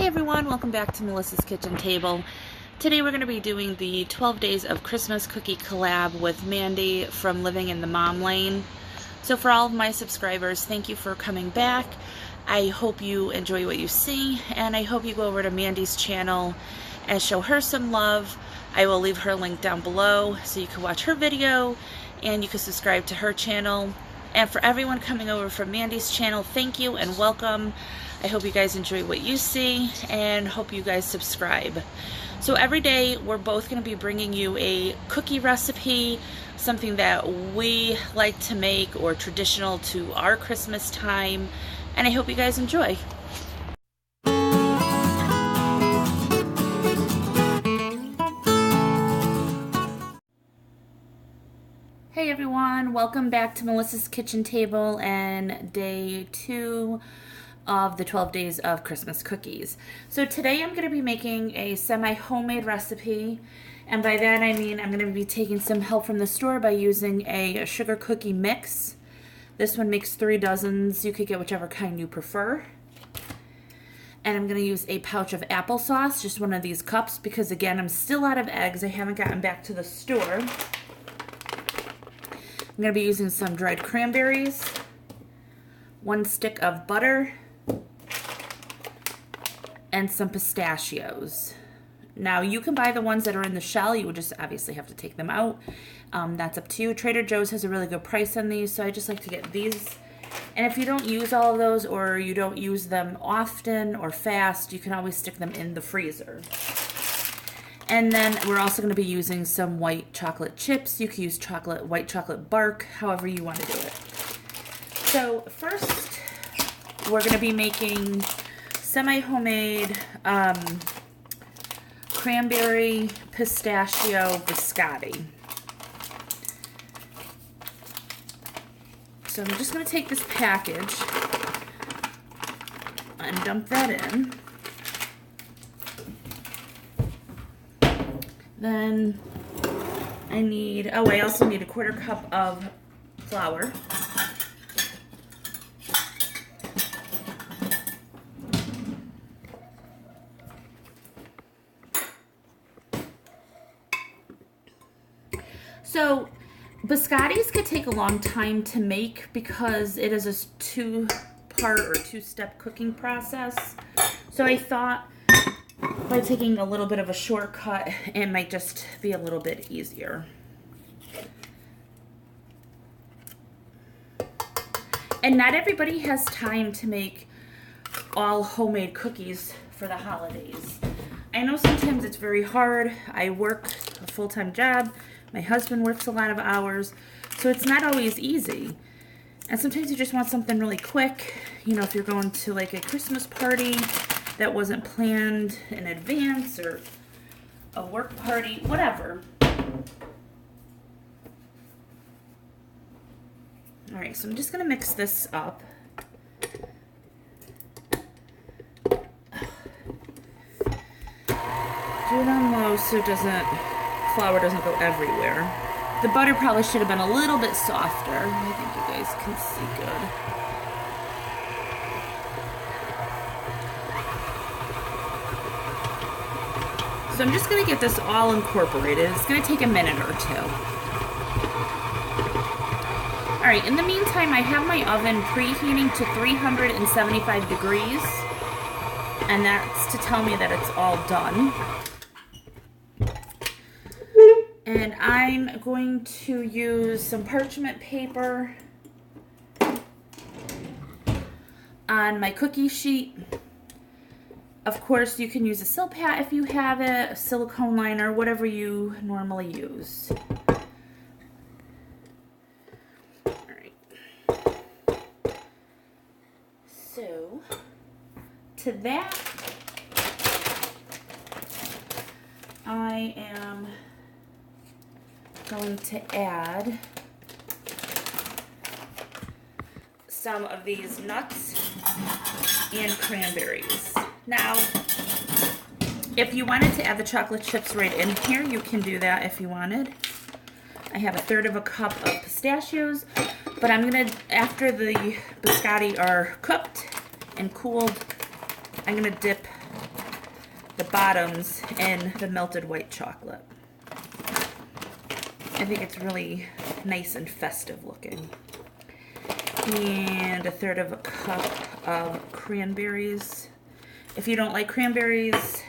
Hey everyone, welcome back to Melissa's Kitchen Table. Today we're going to be doing the 12 Days of Christmas Cookie collab with Mandy from Living in the Mom Lane. So for all of my subscribers, thank you for coming back. I hope you enjoy what you see, and I hope you go over to Mandy's channel and show her some love. I will leave her link down below so you can watch her video and you can subscribe to her channel. And for everyone coming over from Mandy's channel, thank you and welcome. I hope you guys enjoy what you see and hope you guys subscribe. So every day we're both going to be bringing you a cookie recipe, something that we like to make or traditional to our Christmas time, and I hope you guys enjoy. Hey everyone, welcome back to Melissa's Kitchen Table and day 2 of the 12 days of Christmas cookies. So today I'm going to be making a semi-homemade recipe, and by that I mean I'm going to be taking some help from the store by using a sugar cookie mix. This one makes 3 dozens. You could get whichever kind you prefer. And I'm going to use a pouch of applesauce, just one of these cups, because again I'm still out of eggs. I haven't gotten back to the store. I'm going to be using some dried cranberries, 1 stick of butter, and some pistachios. Now you can buy the ones that are in the shell. You would just obviously have to take them out. That's up to you. Trader Joe's has a really good price on these, so I just like to get these. And if you don't use all of those, or you don't use them often or fast, you can always stick them in the freezer. And then we're also going to be using some white chocolate chips. You can use white chocolate bark, however you want to do it. So first, we're going to be making semi-homemade cranberry pistachio biscotti. So I'm just going to take this package and dump that in. Then I also need a 1/4 cup of flour. So biscottis could take a long time to make because it is a 2-part or 2-step cooking process. So I thought by taking a little bit of a shortcut, it might just be a little bit easier. And not everybody has time to make all homemade cookies for the holidays. I know sometimes it's very hard. I work a full-time job. My husband works a lot of hours, so it's not always easy. And sometimes you just want something really quick. You know, if you're going to like a Christmas party that wasn't planned in advance, or a work party, whatever. All right, so I'm just gonna mix this up. Do it on low so flour doesn't go everywhere. The butter probably should have been a little bit softer. I think you guys can see good. So I'm just going to get this all incorporated. It's going to take a minute or 2. All right, in the meantime, I have my oven preheating to 375 degrees, and that's to tell me that it's all done. And I'm going to use some parchment paper on my cookie sheet. Of course, you can use a Silpat if you have it, a silicone liner, whatever you normally use. All right. So, to that, I am going to add some of these nuts and cranberries. Now, if you wanted to add the chocolate chips right in here, you can do that if you wanted. I have 1/3 cup of pistachios, but I'm gonna, after the biscotti are cooked and cooled, I'm gonna dip the bottoms in the melted white chocolate. I think it's really nice and festive looking. And 1/3 of a cup of cranberries. If you don't like cranberries,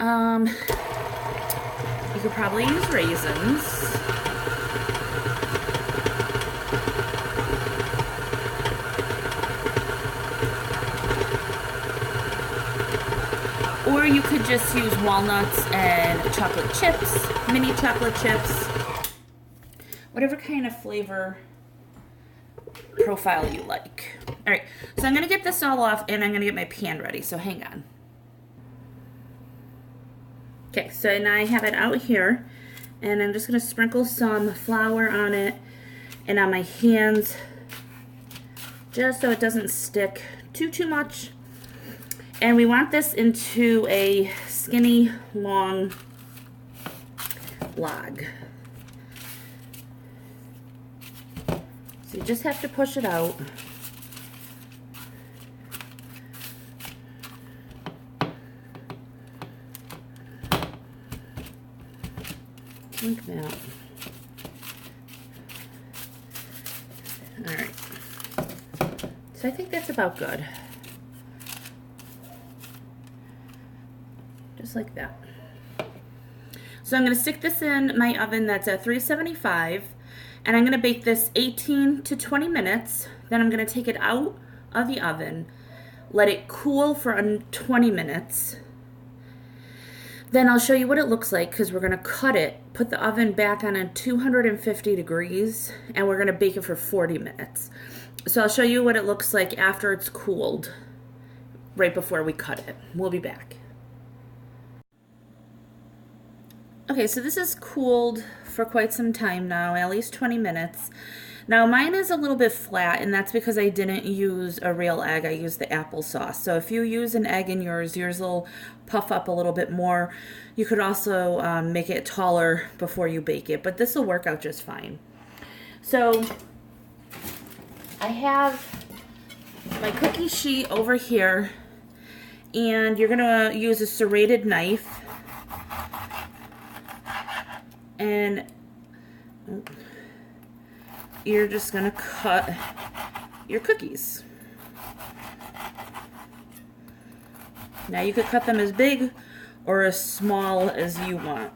you could probably use raisins. Or you could just use walnuts and chocolate chips, mini chocolate chips, whatever kind of flavor profile you like. All right, so I'm gonna get this all off and I'm gonna get my pan ready, so hang on. Okay, so now I have it out here and I'm just gonna sprinkle some flour on it and on my hands just so it doesn't stick too much. And we want this into a skinny, long log. So you just have to push it out. Like that. All right. So I think that's about good. Just like that. So I'm going to stick this in my oven that's at 375, and I'm going to bake this 18 to 20 minutes. Then I'm going to take it out of the oven, let it cool for 20 minutes. Then I'll show you what it looks like because we're going to cut it, put the oven back on at 250 degrees, and we're going to bake it for 40 minutes. So I'll show you what it looks like after it's cooled, right before we cut it. We'll be back. Okay, so this is cooled for quite some time now, at least 20 minutes. Now mine is a little bit flat, and that's because I didn't use a real egg. I used the applesauce. So if you use an egg in yours will puff up a little bit more. You could also make it taller before you bake it, but this will work out just fine. So I have my cookie sheet over here, and you're gonna use a serrated knife. And you're just gonna cut your cookies. Now you could cut them as big or as small as you want.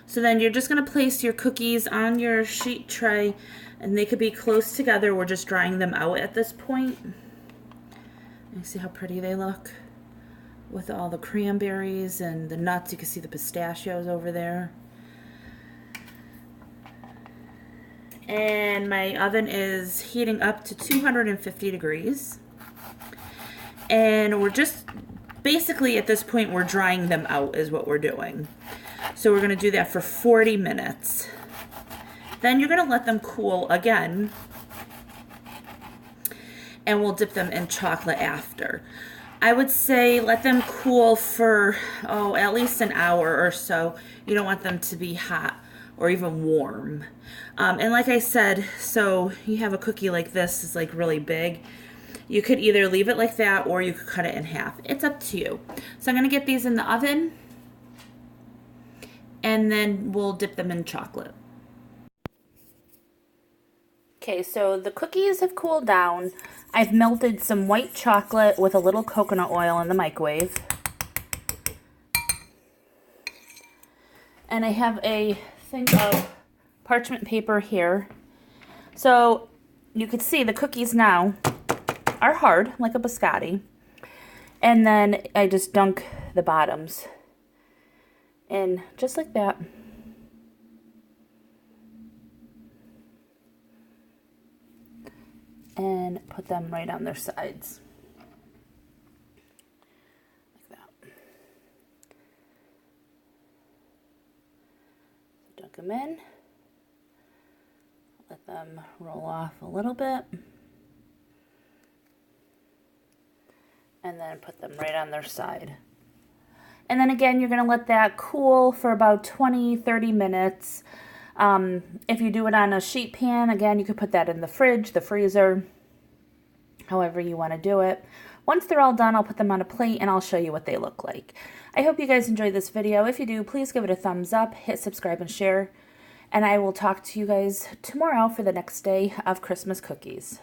So then you're just gonna place your cookies on your sheet tray, and they could be close together. We're just drying them out at this point. You see how pretty they look? With all the cranberries and the nuts. You can see the pistachios over there. And my oven is heating up to 250 degrees. And we're just, basically at this point, we're drying them out is what we're doing. So we're gonna do that for 40 minutes. Then you're gonna let them cool again. And we'll dip them in chocolate after. I would say let them cool for, at least an hour or so. You don't want them to be hot or even warm. And like I said, so you have a cookie like this, is like really big. You could either leave it like that or you could cut it in half. It's up to you. So I'm gonna get these in the oven and then we'll dip them in chocolate. Okay, so the cookies have cooled down. I've melted some white chocolate with a little coconut oil in the microwave. And I have a thing of parchment paper here. So you could see the cookies now are hard, like a biscotti. And then I just dunk the bottoms in just like that. And put them right on their sides. Like that. Dunk them in. Let them roll off a little bit. And then put them right on their side. And then again, you're going to let that cool for about 20-30 minutes. If you do it on a sheet pan, again, you could put that in the fridge, the freezer, however you want to do it. Once they're all done, I'll put them on a plate and I'll show you what they look like. I hope you guys enjoyed this video. If you do, please give it a thumbs up, hit subscribe and share, and I will talk to you guys tomorrow for the next day of Christmas cookies.